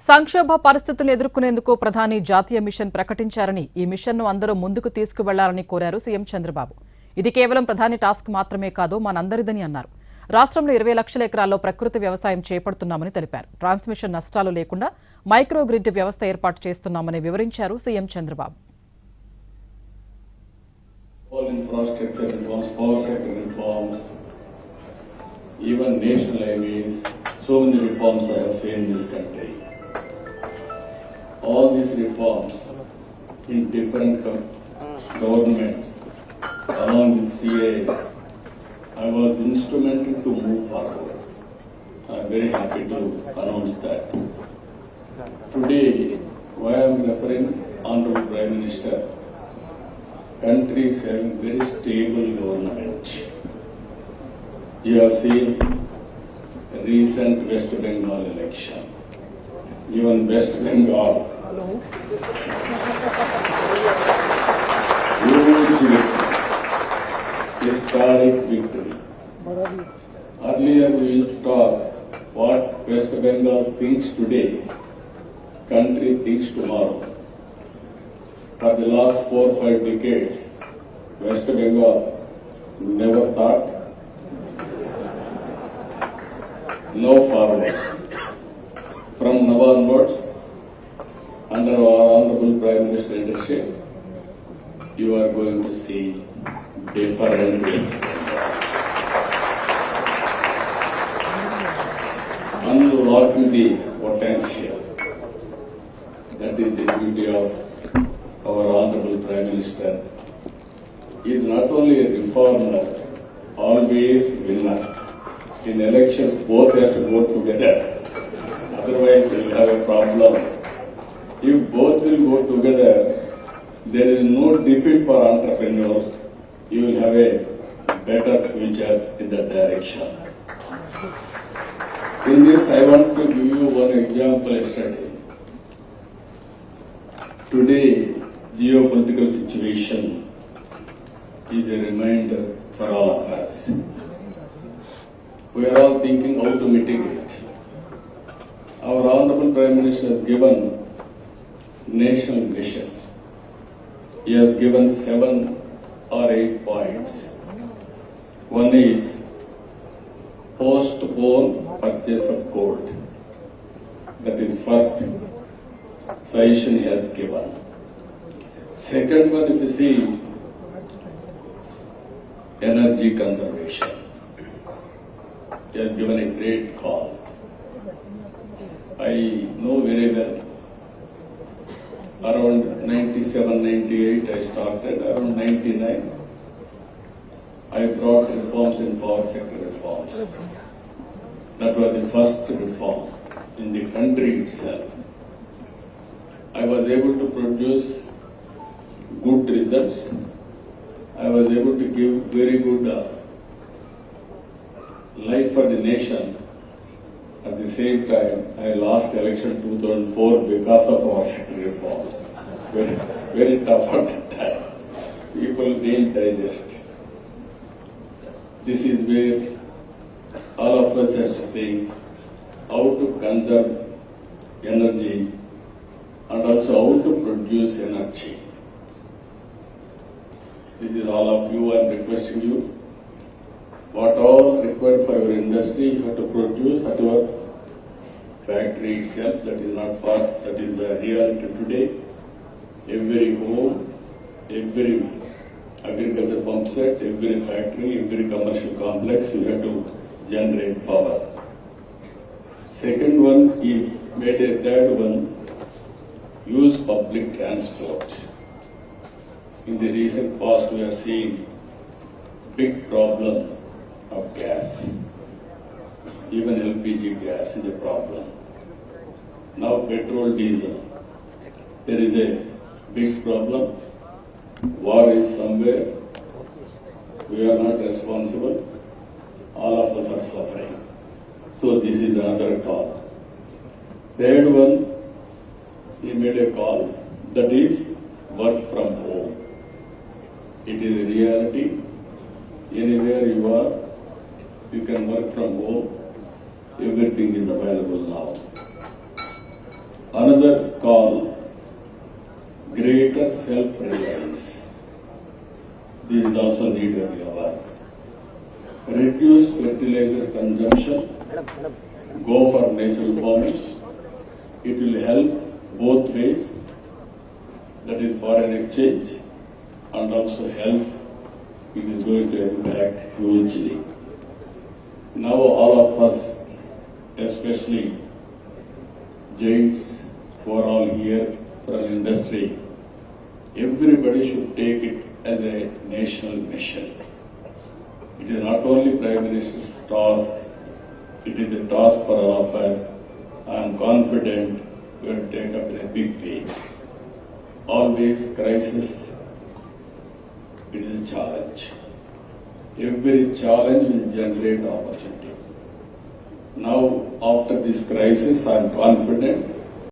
సంక్షోభ పరిస్థితులను ఎదుర్కొనేందుకు ప్రధాని జాతీయ మిషన్ ప్రకటించారని ఈ మిషన్ను అందరూ ముందుకు తీసుకువెళ్లాలని కోరారు సీఎం చంద్రబాబు. ఇది కేవలం ప్రధాని టాస్క్ మాత్రమే కాదు, మనందరిదని అన్నారు. రాష్ట్రంలో 20 లక్షల ఎకరాల్లో ప్రకృతి వ్యవసాయం చేపడుతున్నామని తెలిపారు. ట్రాన్స్మిషన్ నష్టాలు లేకుండా మైక్రో గ్రిడ్ వ్యవస్థ ఏర్పాటు చేస్తున్నామని వివరించారు CM Chandrababu. Even national highways, so many reforms I have seen in this country. All these reforms in different governments, along with CA, I was instrumental to move forward. I am very happy to announce that. Today, why I am referring Honorable Prime Minister, country is having very stable government. You have seen recent West Bengal election. Even West Bengal, huge victory, historic victory. Earlier we used to talk what West Bengal thinks today, country thinks tomorrow. For the last 4 or 5 decades, West Bengal never thought. No forward. From now onwards, under our Honorable Prime Minister leadership, you are going to see different West Bengal. Unlocking the potential. That is the beauty of our Honorable Prime Minister. He is not only a reformer, always winner. In elections, both has to go together. Otherwise, we will have a problem. If both will go together, there is no defeat for entrepreneurs. You will have a better future in that direction. In this, I want to give you one example yesterday. Today, geopolitical situation is a reminder for all of us. We are all thinking how to mitigate. Our Honorable Prime Minister has given national mission. He has given 7 or 8 points. One is postpone purchase of gold. That is first suggestion he has given. Second one, if you see, energy conservation. He has given a great call. I know very well. Around 97, 98 I started. Around 99 I brought reforms in power sector reforms. That was the first reform in the country itself. I was able to produce good results. I was able to give very good light for the nation. At the same time, I lost election 2004 because of our sector reforms. Very, very tough at that time. People didn't digest. This is where all of us has to think how to conserve energy and also how to produce energy. This is all of you. I am requesting you. What all required for your industry, you have to produce at your factory itself. That is not far. That is a reality today. Every home, every agriculture pump set, every factory, every commercial complex, you have to generate power. Second one, he made a third one, use public transport. In the recent past, we are seeing big problem of gas. Even LPG gas is a problem. Now petrol, diesel. There is a big problem. War is somewhere. We are not responsible. All of us are suffering. So this is another call. Third one, he made a call that is work from home. It is a reality. Anywhere you are, you can work from home. Everything is available now. Another call, greater self-reliance. This is also needed in our work. Reduce fertilizer consumption, go for natural farming. It will help both ways, that is foreign exchange, and also help, it is going to impact hugely. Now all of us, especially giants who are all here from industry, everybody should take it as a national mission. It is not only Prime Minister's task, it is a task for all of us. I am confident we will take up in a big way. Always crisis, it is a challenge. Every challenge will generate opportunity. Now, after this crisis, I am confident